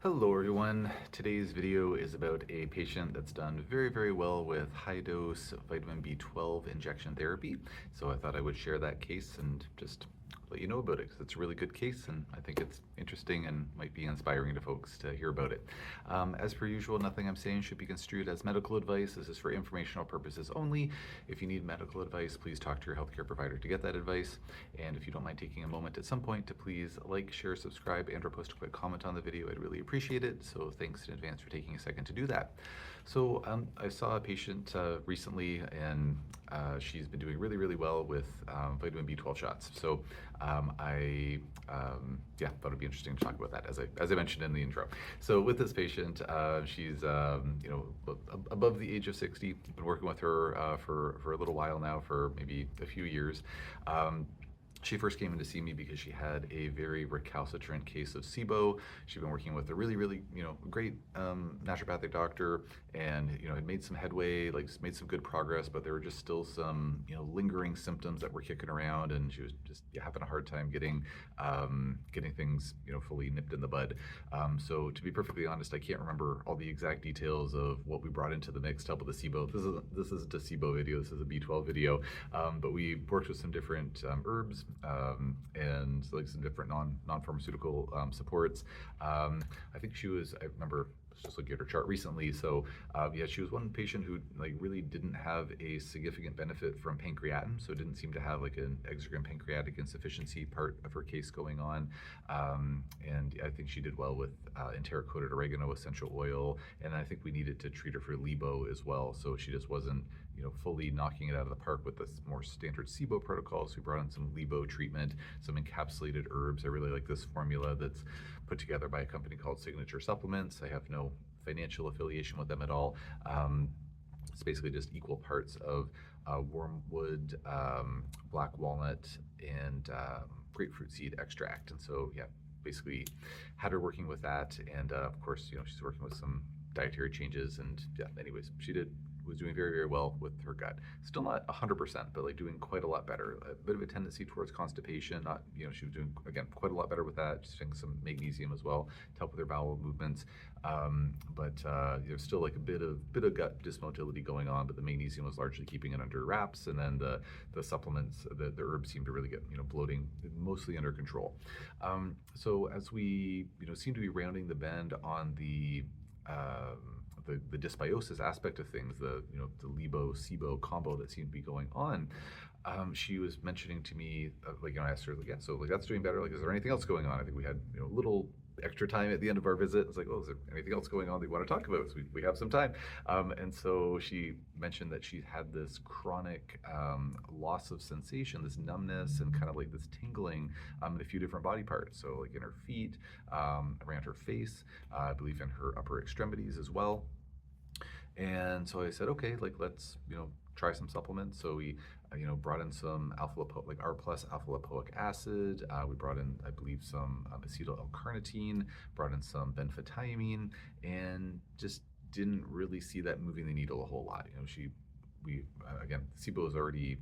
Hello everyone. Today's video is about a patient that's done very well with high-dose vitamin B12 injection therapy. So I thought I would share that case and just let you know about it because it's a really good case and I think it's interesting and might be inspiring to folks to hear about it. As per usual, nothing I'm saying should be construed as medical advice. This is for informational purposes only. If you need medical advice, please talk to your healthcare provider to get that advice. And if you don't mind taking a moment at some point to please like, share, subscribe, and or post a quick comment on the video, I'd really appreciate it. So thanks in advance for taking a second to do that. So I saw a patient recently and she's been doing really well with vitamin B12 shots. So yeah, thought it'd be interesting to talk about that as I mentioned in the intro. So with this patient, she's above the age of 60. Been working with her for a little while now, for maybe a few years. She first came in to see me because she had a very recalcitrant case of SIBO. She'd been working with a really great naturopathic doctor, and had made some headway, like made some good progress, but there were just still some lingering symptoms that were kicking around, and she was just having a hard time getting things fully nipped in the bud. So to be perfectly honest, I can't remember all the exact details of what we brought into the mix to help with the SIBO. This isn't a SIBO video. This is a B12 video, but we worked with some different herbs. And like some different non-pharmaceutical supports. I think she was, I remember just looking at her chart recently. So yeah, she was one patient who like really didn't have a significant benefit from pancreatin, so didn't seem to have like an exocrine pancreatic insufficiency part of her case going on. And I think she did well with enteric-coated oregano essential oil, and I think we needed to treat her for LIBO as well. So she just wasn't fully knocking it out of the park with this more standard SIBO protocol. So we brought in some LIBO treatment, some encapsulated herbs. I really like this formula that's put together by a company called Signature Supplements. I have no financial affiliation with them at all. It's basically just equal parts of wormwood, black walnut, and grapefruit seed extract. And so yeah, basically had her working with that, and of course she's working with some dietary changes, and yeah, anyways, was doing very well with her gut. Still not 100%, but like doing quite a lot better. A bit of a tendency towards constipation. Not, she was doing again quite a lot better with that. Just taking some magnesium as well to help with her bowel movements. But still like a bit of gut dysmotility going on. But the magnesium was largely keeping it under wraps, and then the supplements, the herbs seemed to really get bloating mostly under control. So as we seem to be rounding the bend on the dysbiosis aspect of things, the LIBO-SIBO combo that seemed to be going on, she was mentioning to me, I asked her, yeah, so that's doing better. Like, is there anything else going on? I think we had a little extra time at the end of our visit. It's like, oh, is there anything else going on that you want to talk about? So we have some time. And so she mentioned that she had this chronic loss of sensation, this numbness, and kind of like this tingling in a few different body parts. So like in her feet, around her face, I believe in her upper extremities as well. And so I said, okay, like let's try some supplements. So we brought in some R plus alpha lipoic acid. We brought in, I believe, some acetyl L-carnitine. Brought in some benfotiamine, and just didn't really see that moving the needle a whole lot. Again, SIBO is already.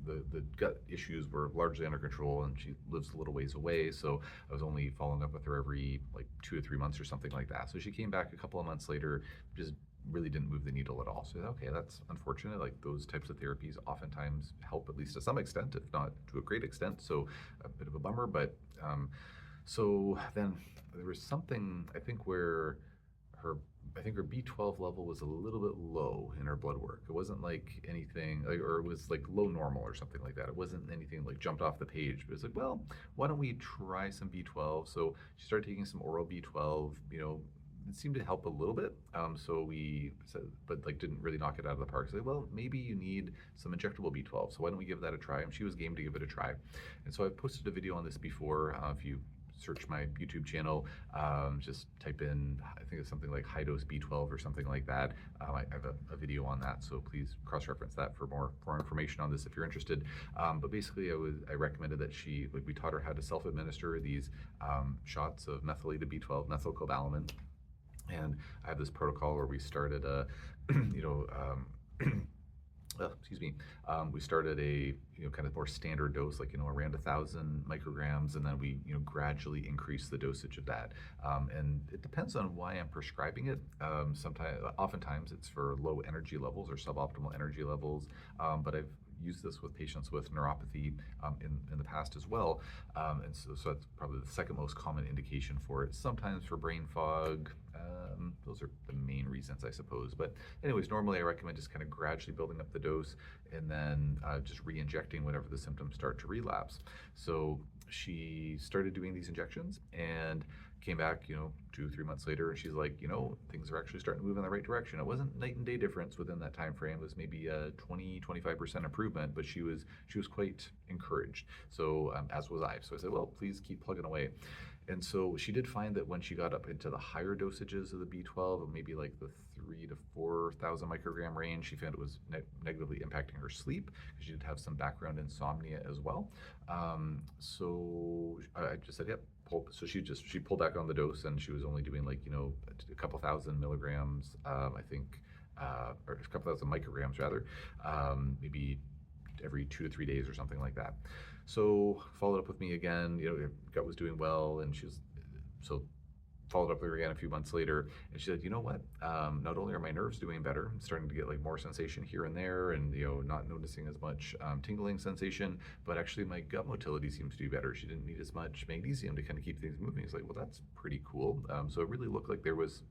The gut issues were largely under control, and she lives a little ways away, so I was only following up with her every like 2 to 3 months or something like that. So she came back a couple of months later, just really didn't move the needle at all. So okay, that's unfortunate. Like those types of therapies oftentimes help, at least to some extent, if not to a great extent. So a bit of a bummer, but so then there was something, I think, where her B12 level was a little bit low in her blood work. It wasn't like anything, or it was like low normal or something like that. It wasn't anything like jumped off the page. But it's like, well, why don't we try some B12? So she started taking some oral B12. It seemed to help a little bit. So we said, but like didn't really knock it out of the park. So well, maybe you need some injectable B12. So why don't we give that a try? And she was game to give it a try. And so I've posted a video on this before. If you search my YouTube channel, just type in, I think it's something like high dose B12 or something like that. I have a video on that, so please cross-reference that for more information on this if you're interested. But basically, I recommended that we taught her how to self-administer these shots of methylated B12, methylcobalamin. And I have this protocol where we started excuse me, we started a kind of more standard dose, like around 1,000 micrograms, and then we gradually increase the dosage of that. And it depends on why I'm prescribing it. Oftentimes, it's for low energy levels or suboptimal energy levels, but I've used this with patients with neuropathy in the past as well, and so that's probably the second most common indication for it. Sometimes for brain fog. Those are the main reasons, I suppose. But anyways, normally I recommend just kind of gradually building up the dose and then just re-injecting whenever the symptoms start to relapse. So she started doing these injections and came back, 2, 3 months later, and she's like, things are actually starting to move in the right direction. It wasn't night and day difference within that time frame. It was maybe a 20, 25% improvement, but she was quite encouraged. So as was I. So I said, well, please keep plugging away. And so she did find that when she got up into the higher dosages of the B12, maybe like the 3,000 to 4,000 microgram range, she found it was negatively impacting her sleep because she did have some background insomnia as well. So I just said, yep. So she pulled back on the dose, and she was only doing like a couple thousand milligrams, I think, or a couple thousand micrograms rather, maybe every 2 to 3 days or something like that. So followed up with me again. Gut was doing well, and so followed up with her again a few months later, and she said, you know what? Not only are my nerves doing better, I'm starting to get like more sensation here and there, and not noticing as much tingling sensation, but actually my gut motility seems to do better. She didn't need as much magnesium to kind of keep things moving. It's like, well, that's pretty cool. So it really looked like there was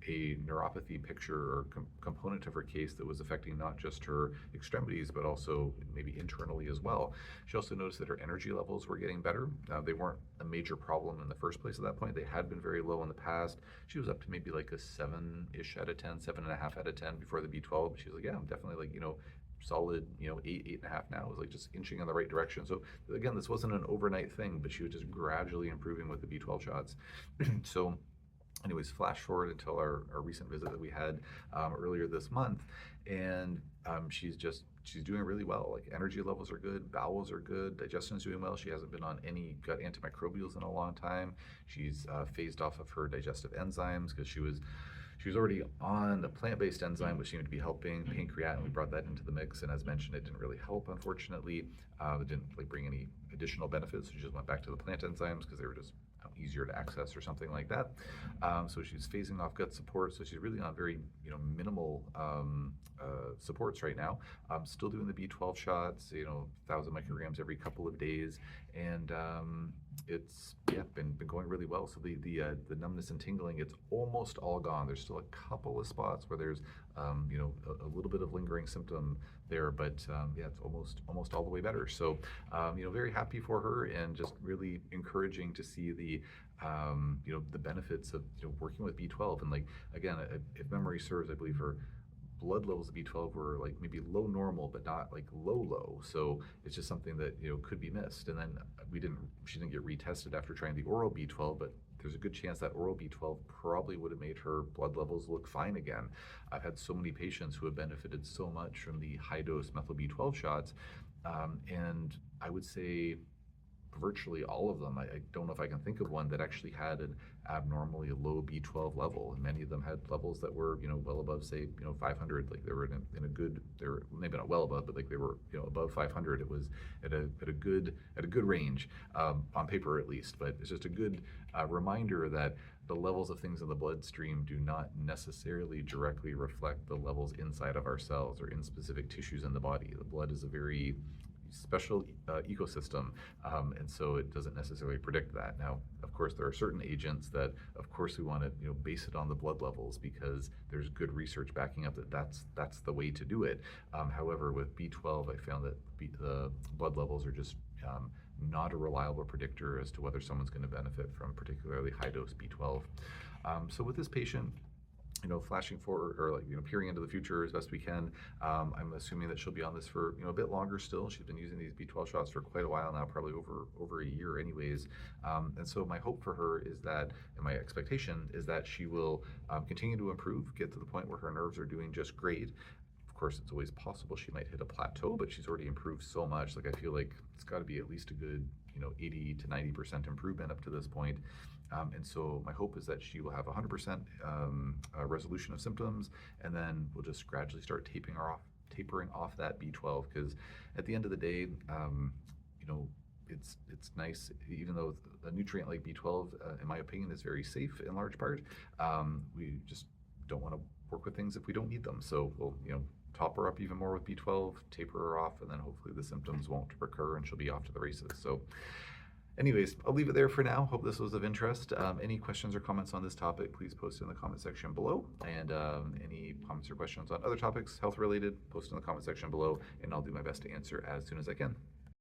a neuropathy picture or component of her case that was affecting not just her extremities, but also maybe internally as well. She also noticed that her energy levels were getting better. They weren't a major problem in the first place at that point. They had been very low in the past. She was up to maybe like a 7-ish out of 10, 7.5 out of 10 before the B12. She was like, yeah, I'm definitely like, solid, 8.5 now. It was like just inching in the right direction. So again, this wasn't an overnight thing, but she was just gradually improving with the B12 shots. So anyways, flash forward until our recent visit that we had earlier this month, and she's doing really well. Like energy levels are good, bowels are good, digestion's doing well. She hasn't been on any gut antimicrobials in a long time. She's phased off of her digestive enzymes because she was already on a plant-based enzyme, which seemed to be helping pancreatin. We brought that into the mix, and as mentioned, it didn't really help, unfortunately. It didn't bring any additional benefits. So she just went back to the plant enzymes because they were just easier to access or something like that. So she's phasing off gut support. So she's really on very minimal supports right now. Still doing the B12 shots, 1,000 micrograms every couple of days, and it's been going really well. So the numbness and tingling, it's almost all gone. There's still a couple of spots where there's a little bit of lingering symptom there, but it's almost all the way better. So very happy for her, and just really encouraging to see the benefits of working with B12. And like again, if memory serves, I believe her blood levels of B12 were like maybe low normal, but not like low. So it's just something that could be missed. And then she didn't get retested after trying the oral B12, but there's a good chance that oral B12 probably would have made her blood levels look fine again. I've had so many patients who have benefited so much from the high dose methyl B12 shots, and I would say virtually all of them. I don't know if I can think of one that actually had an abnormally low B12 level, and many of them had levels that were well above, say 500. Like they were in a good, they were maybe not well above, but like they were above 500. It was at a good range on paper at least. But it's just a good reminder that the levels of things in the bloodstream do not necessarily directly reflect the levels inside of our cells or in specific tissues in the body. The blood is a very special ecosystem, and so it doesn't necessarily predict that. Now, of course, there are certain agents that, of course, we want to base it on the blood levels because there's good research backing up that that's the way to do it. However, with B12, I found that the blood levels are just not a reliable predictor as to whether someone's going to benefit from particularly high dose B12. So with this patient, flashing forward or peering into the future as best we can. I'm assuming that she'll be on this for a bit longer still. She's been using these B12 shots for quite a while now, probably over a year anyways. And so my hope for her is that, and my expectation is that she will continue to improve, get to the point where her nerves are doing just great. Of course, it's always possible she might hit a plateau, but she's already improved so much. Like I feel like it's got to be at least a good 80 to 90% improvement up to this point. And so my hope is that she will have 100% resolution of symptoms, and then we'll just gradually start tapering tapering off that B12, because at the end of the day, you know, it's nice, even though a nutrient like B12, in my opinion, is very safe in large part. We just don't want to work with things if we don't need them. So we'll, top her up even more with B12, taper her off, and then hopefully the symptoms won't recur and she'll be off to the races. So anyways, I'll leave it there for now. Hope this was of interest. Any questions or comments on this topic, please post in the comment section below. And any comments or questions on other topics, health related, post in the comment section below, and I'll do my best to answer as soon as I can.